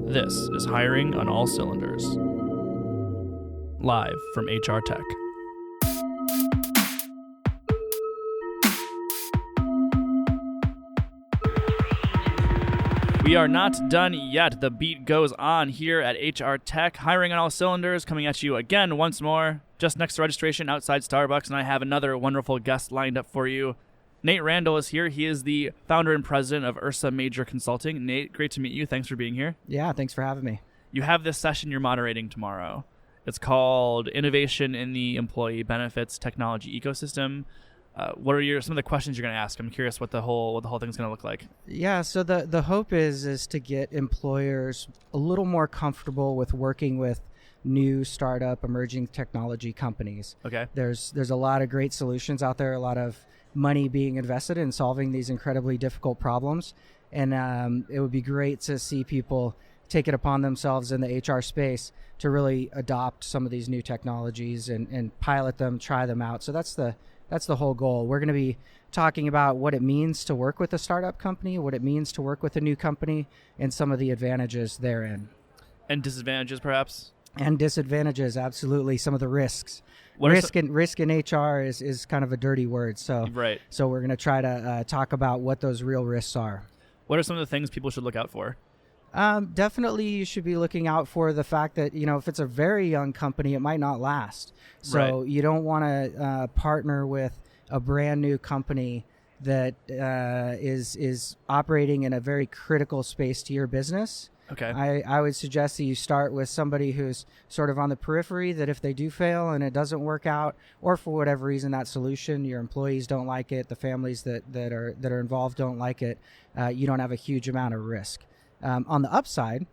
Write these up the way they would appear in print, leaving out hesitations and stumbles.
This is Hiring on All Cylinders, live from HR Tech. We are not done yet. The beat goes on here at HR Tech. Hiring on All Cylinders, coming at you again once more, just next to registration outside Starbucks, and I have another wonderful guest lined up for you. Nate Randall is here. He is the founder and president of Ursa Major Consulting. Nate, great to meet you. Thanks for being here. Yeah, thanks for having me. You have this session you're moderating tomorrow. It's called Innovation in the Employee Benefits Technology Ecosystem. What are some of the questions you're going to ask? I'm curious what the whole thing's going to look like. Yeah, so the hope is to get employers a little more comfortable with working with new startup emerging technology companies. Okay. There's a lot of great solutions out there, a lot of money being invested in solving these incredibly difficult problems. And it would be great to see people take it upon themselves in the HR space to really adopt some of these new technologies and pilot them, try them out. So that's the whole goal. We're going to be talking about what it means to work with a startup company, what it means to work with a new company, and some of the advantages therein. And disadvantages, perhaps? And disadvantages, absolutely. Some of the risks. Risk in HR is kind of a dirty word. So, right. So we're going to try to talk about what those real risks are. What are some of the things people should look out for? Definitely you should be looking out for the fact that, if it's a very young company, it might not last. So right. You don't want to partner with a brand new company that is operating in a very critical space to your business. Okay. I would suggest that you start with somebody who's sort of on the periphery, that if they do fail and it doesn't work out, or for whatever reason that solution, your employees don't like it, the families that are involved don't like it, you don't have a huge amount of risk. On the upside,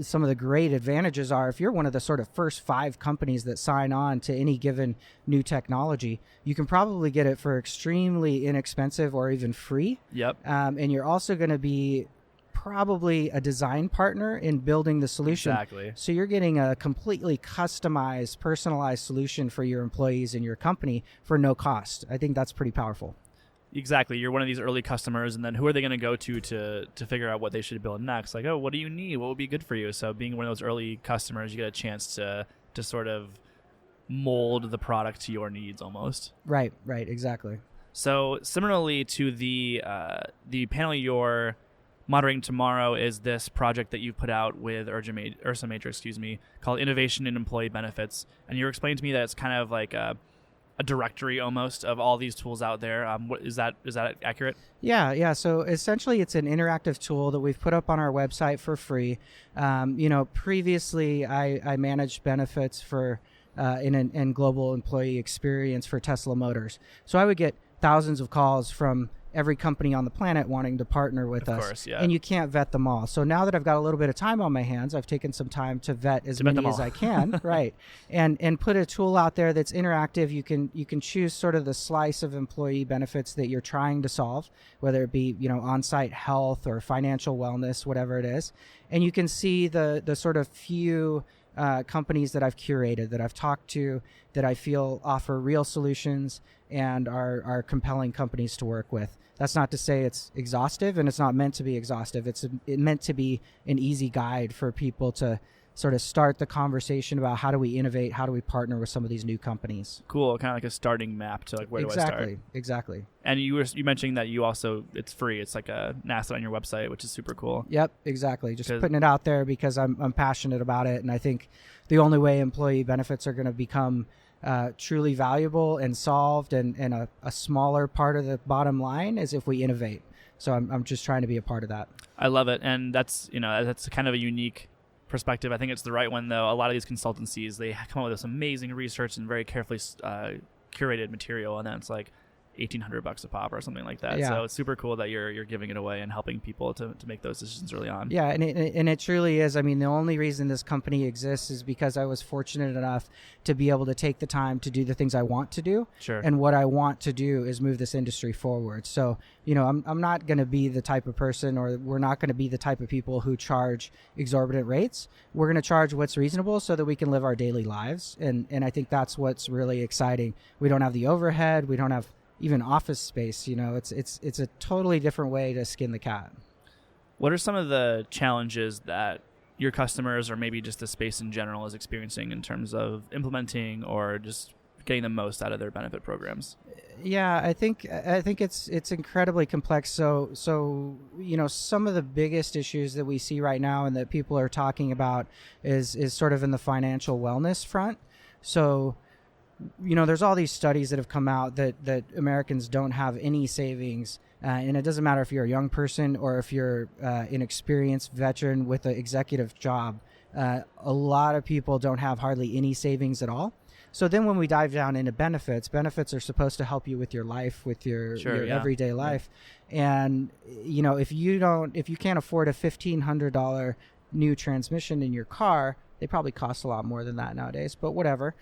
some of the great advantages are if you're one of the sort of first 5 companies that sign on to any given new technology, you can probably get it for extremely inexpensive or even free. Yep. And you're also going to be probably a design partner in building the solution. Exactly. So you're getting a completely customized, personalized solution for your employees and your company for no cost. I think that's pretty powerful. Exactly. You're one of these early customers, and then who are they going to go to figure out what they should build next? Like, oh, what do you need? What would be good for you? So being one of those early customers, you get a chance to sort of mold the product to your needs almost. Right, exactly. So similarly to the panel you're moderating tomorrow is this project that you've put out with Ursa Major, called Innovation in Employee Benefits. And you were explaining to me that it's kind of like a directory almost of all these tools out there. Is that accurate? Yeah. So essentially, it's an interactive tool that we've put up on our website for free. Previously, I managed benefits for in global employee experience for Tesla Motors. So I would get thousands of calls from every company on the planet wanting to partner with us. Of course, yeah. And you can't vet them all. So now that I've got a little bit of time on my hands, I've taken some time to vet as many as I can, right? And put a tool out there that's interactive. You can choose sort of the slice of employee benefits that you're trying to solve, whether it be, on-site health or financial wellness, whatever it is. And you can see the sort of few companies that I've curated, that I've talked to, that I feel offer real solutions and are compelling companies to work with. That's not to say it's exhaustive, and it's not meant to be exhaustive. It's meant to be an easy guide for people to sort of start the conversation about how do we innovate, how do we partner with some of these new companies. Cool, kind of like a starting map to like where do I start? Exactly. And you mentioned that it's free. It's like an asset on your website, which is super cool. Yep, exactly. Just putting it out there because I'm passionate about it, and I think the only way employee benefits are going to become truly valuable and solved and a smaller part of the bottom line is if we innovate. So I'm just trying to be a part of that. I love it. And that's kind of a unique perspective. I think it's the right one, though. A lot of these consultancies, they come up with this amazing research and very carefully curated material, and then it's like $1,800 a pop or something like that. Yeah. So it's super cool that you're giving it away and helping people to make those decisions early on. Yeah, and it truly is. I mean, the only reason this company exists is because I was fortunate enough to be able to take the time to do the things I want to do. Sure. And what I want to do is move this industry forward. So, I'm not going to be the type of person, or we're not going to be the type of people who charge exorbitant rates. We're going to charge what's reasonable so that we can live our daily lives. And I think that's what's really exciting. We don't have the overhead. We don't have even office space. It's a totally different way to skin the cat. What are some of the challenges that your customers or maybe just the space in general is experiencing in terms of implementing or just getting the most out of their benefit programs? Yeah, I think it's incredibly complex. So some of the biggest issues that we see right now and that people are talking about is sort of in the financial wellness front. So there's all these studies that have come out that Americans don't have any savings, and it doesn't matter if you're a young person or if you're an experienced veteran with an executive job. A lot of people don't have hardly any savings at all. So then when we dive down into benefits are supposed to help you with your life, with your everyday life. Yeah. And, if you can't afford a $1,500 new transmission in your car, they probably cost a lot more than that nowadays, but whatever.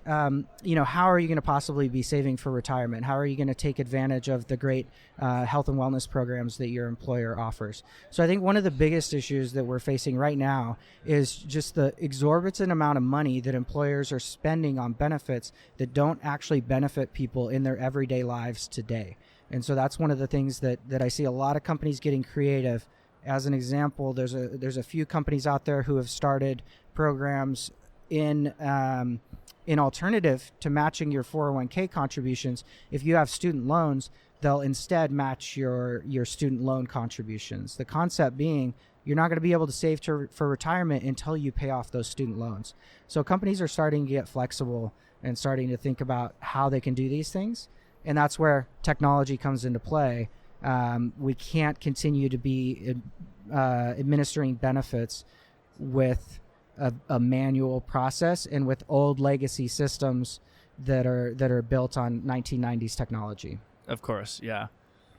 How are you going to possibly be saving for retirement? How are you going to take advantage of the great health and wellness programs that your employer offers? So I think one of the biggest issues that we're facing right now is just the exorbitant amount of money that employers are spending on benefits that don't actually benefit people in their everyday lives today. And so that's one of the things that I see a lot of companies getting creative. As an example, there's a few companies out there who have started programs in alternative to matching your 401k contributions. If you have student loans, they'll instead match your student loan contributions. The concept being you're not going to be able to save for retirement until you pay off those student loans. So companies are starting to get flexible and starting to think about how they can do these things. And that's where technology comes into play. We can't continue to be administering benefits with a manual process and with old legacy systems that are built on 1990s technology. Of course, yeah.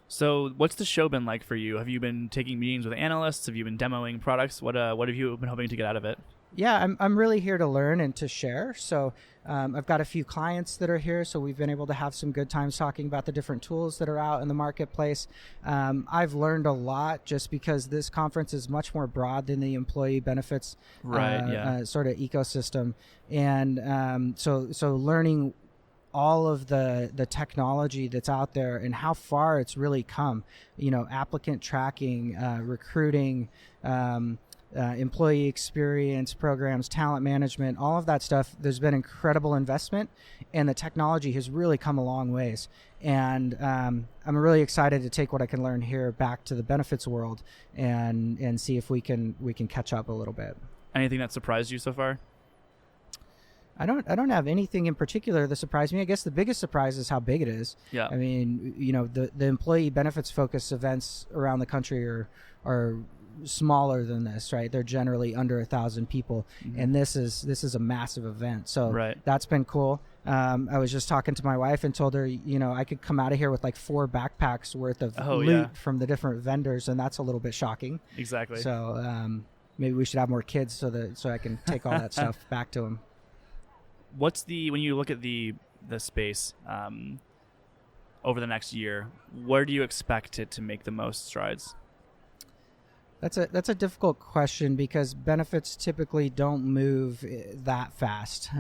So what's the show been like for you? Have you been taking meetings with analysts? Have you been demoing products? What have you been hoping to get out of it? Yeah, I'm really here to learn and to share. So I've got a few clients that are here, so we've been able to have some good times talking about the different tools that are out in the marketplace. I've learned a lot just because this conference is much more broad than the employee benefits sort of ecosystem. And so learning all of the technology that's out there and how far it's really come, applicant tracking, recruiting, employee experience programs, talent management, all of that stuff. There's been incredible investment, and the technology has really come a long ways. And I'm really excited to take what I can learn here back to the benefits world and see if we can catch up a little bit. Anything that surprised you so far? I don't have anything in particular that surprised me. I guess the biggest surprise is how big it is. Yeah. I mean, the employee benefits focused events around the country are smaller than this, right? They're generally under 1,000 people, and this is a massive event. So that's been cool. I was just talking to my wife and told her, I could come out of here with like 4 backpacks worth of loot from the different vendors, and that's a little bit shocking. Exactly. So maybe we should have more kids so I can take all that stuff back to them. When you look at the space over the next year, where do you expect it to make the most strides? That's a difficult question because benefits typically don't move that fast.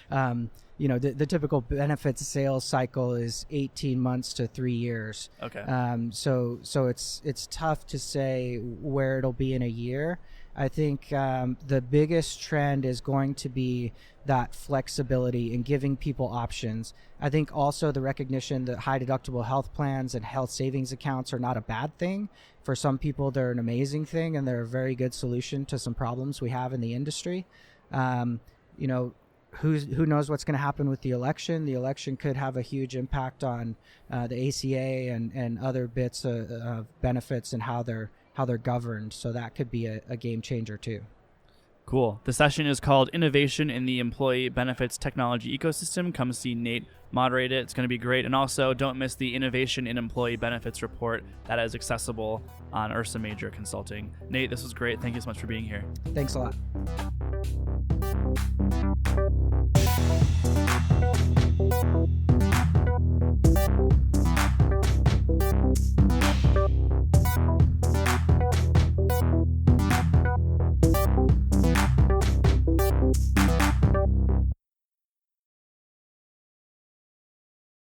The typical benefits sales cycle is 18 months to 3 years. Okay. So it's tough to say where it'll be in a year. I think the biggest trend is going to be that flexibility and giving people options. I think also the recognition that high deductible health plans and health savings accounts are not a bad thing. For some people, they're an amazing thing, and they're a very good solution to some problems we have in the industry. Who knows what's going to happen with the election? The election could have a huge impact on the ACA and other bits of benefits and how they're governed. So that could be a game changer too. Cool. The session is called Innovation in the Employee Benefits Technology Ecosystem. Come see Nate moderate it. It's going to be great. And also, don't miss the Innovation in Employee Benefits report that is accessible on Ursa Major Consulting. Nate, this was great. Thank you so much for being here. Thanks a lot.